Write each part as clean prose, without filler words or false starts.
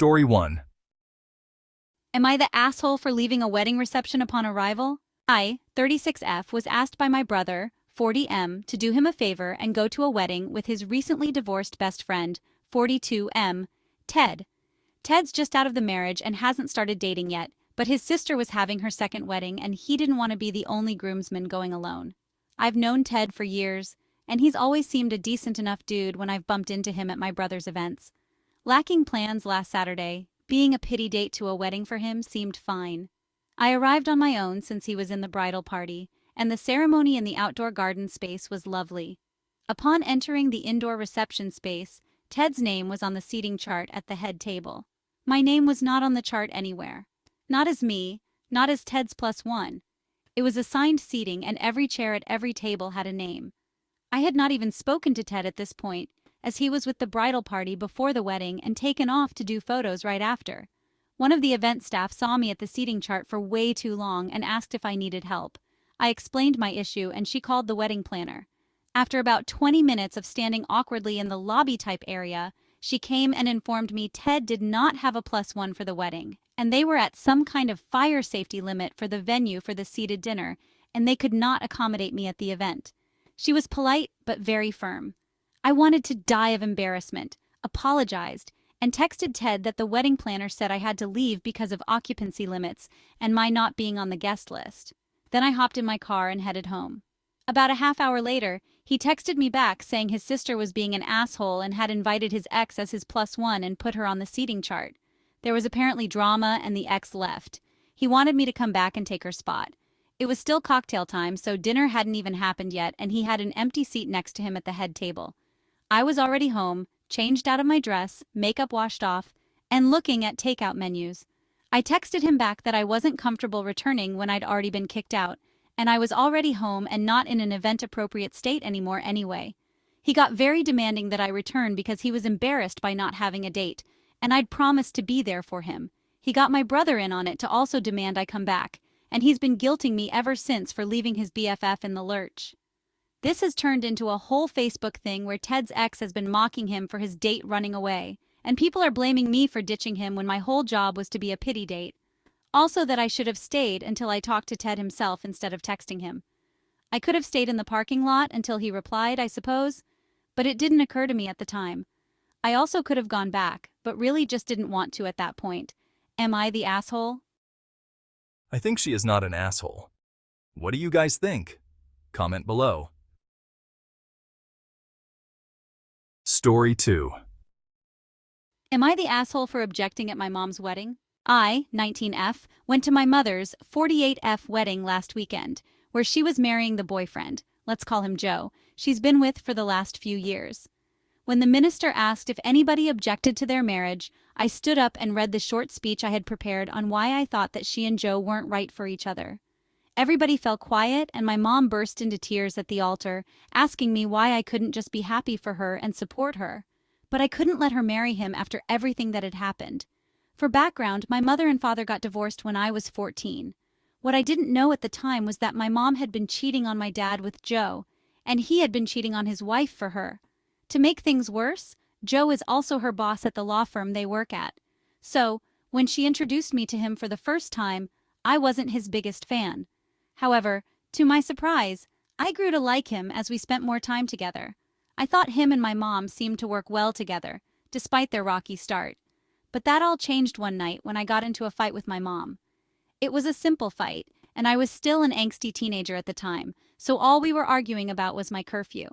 Story 1. Am I the asshole for leaving a wedding reception upon arrival? I, 36F, was asked by my brother, 40M, to do him a favor and go to a wedding with his recently divorced best friend, 42M, Ted. Ted's just out of the marriage and hasn't started dating yet, but his sister was having her second wedding and he didn't want to be the only groomsman going alone. I've known Ted for years, and he's always seemed a decent enough dude when I've bumped into him at my brother's events. Lacking plans last Saturday, being a pity date to a wedding for him seemed fine. I arrived on my own since he was in the bridal party, and the ceremony in the outdoor garden space was lovely. Upon entering the indoor reception space, Ted's name was on the seating chart at the head table. My name was not on the chart anywhere. Not as me, not as Ted's +1. It was assigned seating and every chair at every table had a name. I had not even spoken to Ted at this point, as he was with the bridal party before the wedding and taken off to do photos right after. One of the event staff saw me at the seating chart for way too long and asked if I needed help. I explained my issue and she called the wedding planner. After about 20 minutes of standing awkwardly in the lobby-type area, she came and informed me Ted did not have a +1 for the wedding, and they were at some kind of fire safety limit for the venue for the seated dinner, and they could not accommodate me at the event. She was polite but very firm. I wanted to die of embarrassment, apologized, and texted Ted that the wedding planner said I had to leave because of occupancy limits and my not being on the guest list. Then I hopped in my car and headed home. About a half hour later, he texted me back saying his sister was being an asshole and had invited his ex as his +1 and put her on the seating chart. There was apparently drama and the ex left. He wanted me to come back and take her spot. It was still cocktail time, so dinner hadn't even happened yet, and he had an empty seat next to him at the head table. I was already home, changed out of my dress, makeup washed off, and looking at takeout menus. I texted him back that I wasn't comfortable returning when I'd already been kicked out, and I was already home and not in an event-appropriate state anymore anyway. He got very demanding that I return because he was embarrassed by not having a date, and I'd promised to be there for him. He got my brother in on it to also demand I come back, and he's been guilting me ever since for leaving his BFF in the lurch. This has turned into a whole Facebook thing where Ted's ex has been mocking him for his date running away, and people are blaming me for ditching him when my whole job was to be a pity date. Also that I should have stayed until I talked to Ted himself instead of texting him. I could have stayed in the parking lot until he replied, I suppose, but it didn't occur to me at the time. I also could have gone back, but really just didn't want to at that point. Am I the asshole? I think she is not an asshole. What do you guys think? Comment below. Story 2. Am I the asshole for objecting at my mom's wedding? I, 19F, went to my mother's 48F wedding last weekend, where she was marrying the boyfriend, let's call him Joe, she's been with for the last few years. When the minister asked if anybody objected to their marriage, I stood up and read the short speech I had prepared on why I thought that she and Joe weren't right for each other. Everybody fell quiet, and my mom burst into tears at the altar, asking me why I couldn't just be happy for her and support her. But I couldn't let her marry him after everything that had happened. For background, my mother and father got divorced when I was 14. What I didn't know at the time was that my mom had been cheating on my dad with Joe, and he had been cheating on his wife for her. To make things worse, Joe is also her boss at the law firm they work at. So, when she introduced me to him for the first time, I wasn't his biggest fan. However, to my surprise, I grew to like him as we spent more time together. I thought him and my mom seemed to work well together, despite their rocky start. But that all changed one night when I got into a fight with my mom. It was a simple fight, and I was still an angsty teenager at the time, so all we were arguing about was my curfew.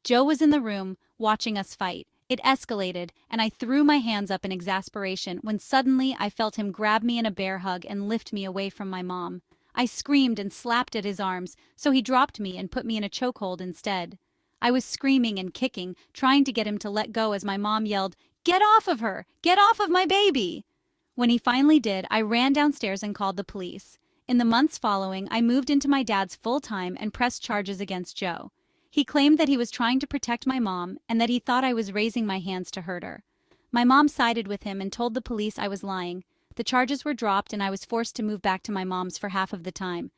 Joe was in the room, watching us fight. It escalated, and I threw my hands up in exasperation when suddenly I felt him grab me in a bear hug and lift me away from my mom. I screamed and slapped at his arms, so he dropped me and put me in a chokehold instead. I was screaming and kicking, trying to get him to let go as my mom yelled, "Get off of her! Get off of my baby!" When he finally did, I ran downstairs and called the police. In the months following, I moved into my dad's full-time and pressed charges against Joe. He claimed that he was trying to protect my mom and that he thought I was raising my hands to hurt her. My mom sided with him and told the police I was lying. The charges were dropped and I was forced to move back to my mom's for half of the time.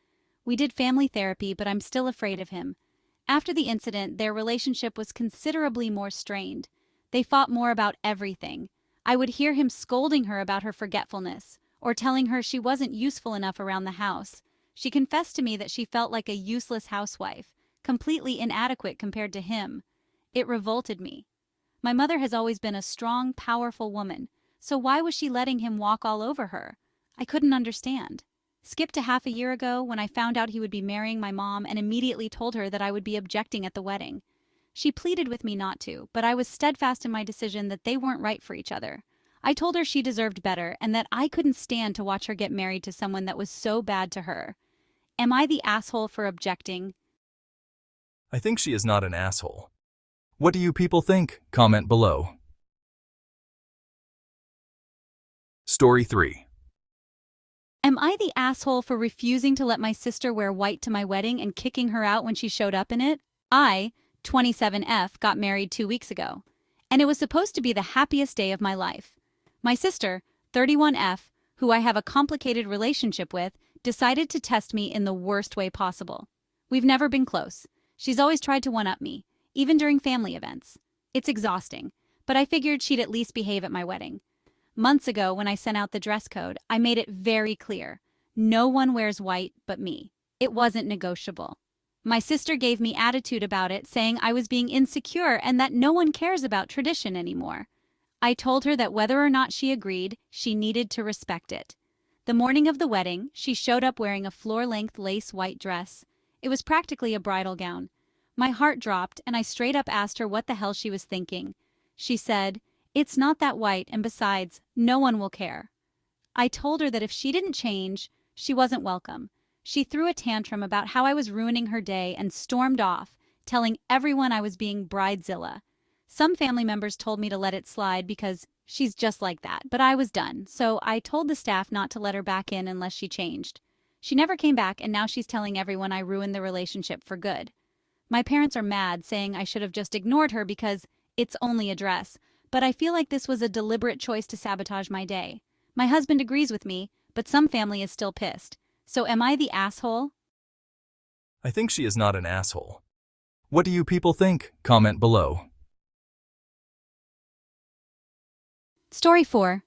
We did family therapy, but I'm still afraid of him. After the incident, their relationship was considerably more strained. They fought more about everything. I would hear him scolding her about her forgetfulness, or telling her she wasn't useful enough around the house. She confessed to me that she felt like a useless housewife, completely inadequate compared to him. It revolted me. My mother has always been a strong, powerful woman, so why was she letting him walk all over her? I couldn't understand. Skip to half a year ago when I found out he would be marrying my mom and immediately told her that I would be objecting at the wedding. She pleaded with me not to, but I was steadfast in my decision that they weren't right for each other. I told her she deserved better and that I couldn't stand to watch her get married to someone that was so bad to her. Am I the asshole for objecting? I think she is not an asshole. What do you people think? Comment below. Story 3. Am I the asshole for refusing to let my sister wear white to my wedding and kicking her out when she showed up in it? I, 27F, got married 2 weeks ago, and it was supposed to be the happiest day of my life. My sister, 31F, who I have a complicated relationship with, decided to test me in the worst way possible. We've never been close. She's always tried to one-up me, even during family events. It's exhausting, but I figured she'd at least behave at my wedding. Months ago, when I sent out the dress code, I made it very clear. No one wears white but me. It wasn't negotiable. My sister gave me attitude about it, saying I was being insecure and that no one cares about tradition anymore. I told her that whether or not she agreed, she needed to respect it. The morning of the wedding, she showed up wearing a floor-length lace white dress. It was practically a bridal gown. My heart dropped and I straight up asked her what the hell she was thinking. She said, "It's not that white, and besides, no one will care." I told her that if she didn't change, she wasn't welcome. She threw a tantrum about how I was ruining her day and stormed off, telling everyone I was being bridezilla. Some family members told me to let it slide because she's just like that, but I was done, so I told the staff not to let her back in unless she changed. She never came back, and now she's telling everyone I ruined the relationship for good. My parents are mad, saying I should have just ignored her because it's only a dress, but I feel like this was a deliberate choice to sabotage my day. My husband agrees with me, but some family is still pissed. So am I the asshole? I think she is not an asshole. What do you people think? Comment below. Story 4.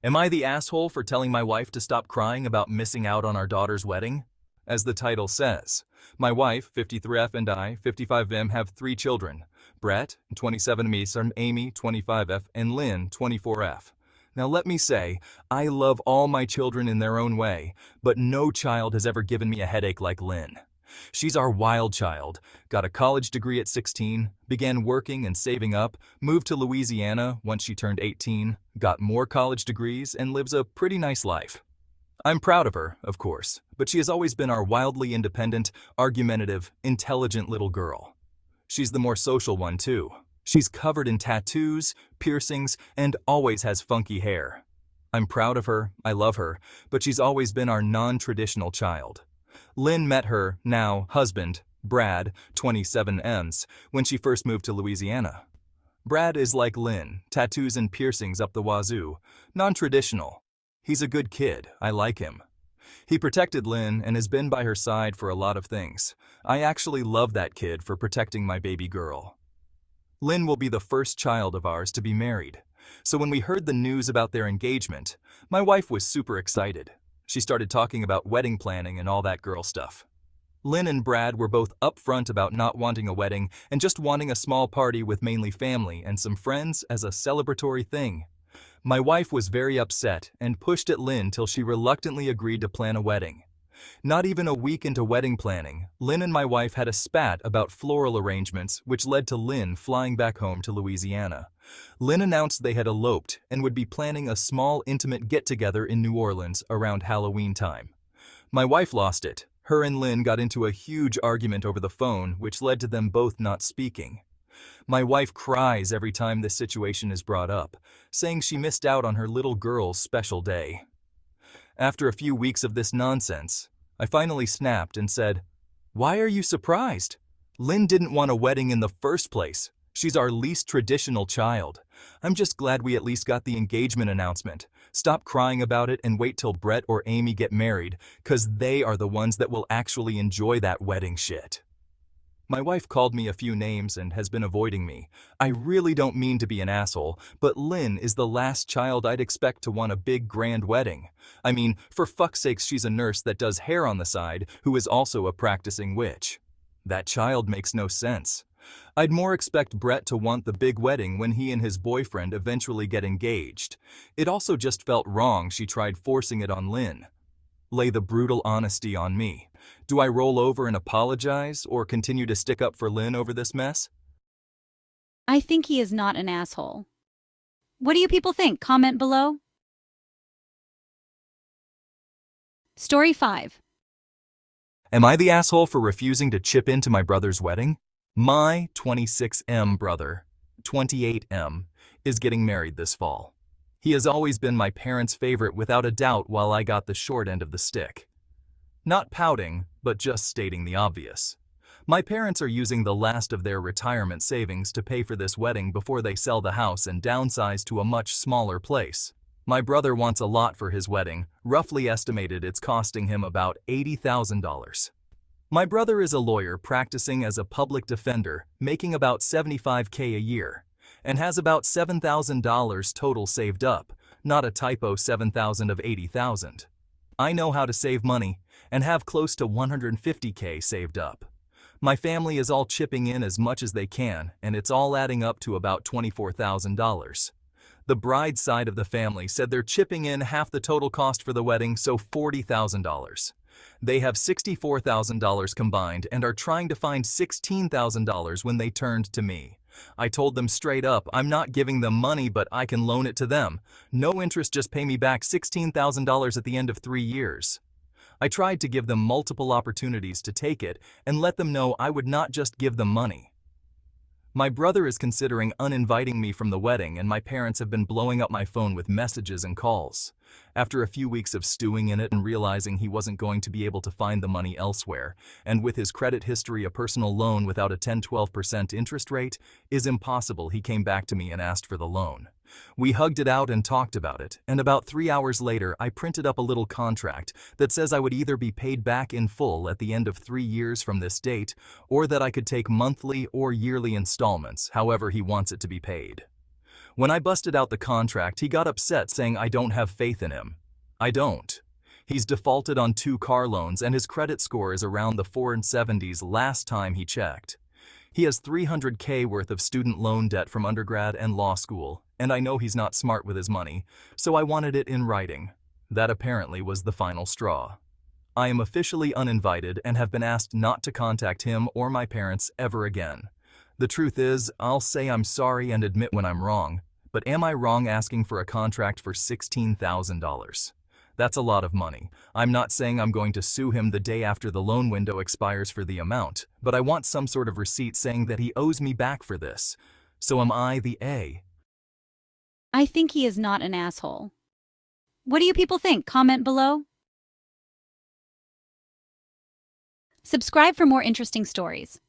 Am I the asshole for telling my wife to stop crying about missing out on our daughter's wedding? As the title says, my wife, 53F, and I, 55M, have 3 children. Brett, 27M, and Amy, 25F, and Lynn, 24F. Now let me say, I love all my children in their own way, but no child has ever given me a headache like Lynn. She's our wild child, got a college degree at 16, began working and saving up, moved to Louisiana once she turned 18, got more college degrees, and lives a pretty nice life. I'm proud of her, of course, but she has always been our wildly independent, argumentative, intelligent little girl. She's the more social one, too. She's covered in tattoos, piercings, and always has funky hair. I'm proud of her, I love her, but she's always been our non-traditional child. Lynn met her, now husband, Brad, 27Ms, when she first moved to Louisiana. Brad is like Lynn, tattoos and piercings up the wazoo, non-traditional. He's a good kid, I like him. He protected Lynn and has been by her side for a lot of things. I actually love that kid for protecting my baby girl. Lynn will be the first child of ours to be married. So when we heard the news about their engagement, my wife was super excited. She started talking about wedding planning and all that girl stuff. Lynn and Brad were both upfront about not wanting a wedding and just wanting a small party with mainly family and some friends as a celebratory thing. My wife was very upset and pushed at Lynn till she reluctantly agreed to plan a wedding. Not even a week into wedding planning, Lynn and my wife had a spat about floral arrangements, which led to Lynn flying back home to Louisiana. Lynn announced they had eloped and would be planning a small, intimate get-together in New Orleans around Halloween time. My wife lost it. Her and Lynn got into a huge argument over the phone, which led to them both not speaking. My wife cries every time this situation is brought up, saying she missed out on her little girl's special day. After a few weeks of this nonsense, I finally snapped and said, "Why are you surprised? Lynn didn't want a wedding in the first place. She's our least traditional child. I'm just glad we at least got the engagement announcement. Stop crying about it and wait till Brett or Amy get married, 'cause they are the ones that will actually enjoy that wedding shit." My wife called me a few names and has been avoiding me. I really don't mean to be an asshole, but Lynn is the last child I'd expect to want a big grand wedding. I mean, for fuck's sakes, she's a nurse that does hair on the side who is also a practicing witch. That child makes no sense. I'd more expect Brett to want the big wedding when he and his boyfriend eventually get engaged. It also just felt wrong she tried forcing it on Lynn. Lay the brutal honesty on me. Do I roll over and apologize or continue to stick up for Lynn over this mess? I think he is not an asshole. What do you people think? Comment below. Story 5. Am I the asshole for refusing to chip into my brother's wedding? My 26M brother, 28M, is getting married this fall. He has always been my parents' favorite without a doubt while I got the short end of the stick. Not pouting, but just stating the obvious. My parents are using the last of their retirement savings to pay for this wedding before they sell the house and downsize to a much smaller place. My brother wants a lot for his wedding, roughly estimated it's costing him about $80,000. My brother is a lawyer practicing as a public defender, making about $75K a year, and has about $7,000 total saved up, not a typo 7,000 of 80,000. I know how to save money and have close to 150K saved up. My family is all chipping in as much as they can, and it's all adding up to about $24,000. The bride's side of the family said they're chipping in half the total cost for the wedding, so $40,000. They have $64,000 combined and are trying to find $16,000 when they turned to me. I told them straight up, I'm not giving them money, but I can loan it to them. No interest, just pay me back $16,000 at the end of 3 years. I tried to give them multiple opportunities to take it and let them know I would not just give them money. My brother is considering uninviting me from the wedding, and my parents have been blowing up my phone with messages and calls. After a few weeks of stewing in it and realizing he wasn't going to be able to find the money elsewhere, and with his credit history, a personal loan without a 10-12% interest rate is impossible, he came back to me and asked for the loan. We hugged it out and talked about it, and about 3 hours later I printed up a little contract that says I would either be paid back in full at the end of 3 years from this date, or that I could take monthly or yearly installments, however he wants it to be paid. When I busted out the contract, he got upset, saying I don't have faith in him. I don't. He's defaulted on 2 car loans and his credit score is around the 470s last time he checked. He has $300K worth of student loan debt from undergrad and law school, and I know he's not smart with his money, so I wanted it in writing. That apparently was the final straw. I am officially uninvited and have been asked not to contact him or my parents ever again. The truth is, I'll say I'm sorry and admit when I'm wrong, but am I wrong asking for a contract for $16,000? That's a lot of money. I'm not saying I'm going to sue him the day after the loan window expires for the amount, but I want some sort of receipt saying that he owes me back for this. So am I the A? I think he is not an asshole. What do you people think? Comment below. Subscribe for more interesting stories.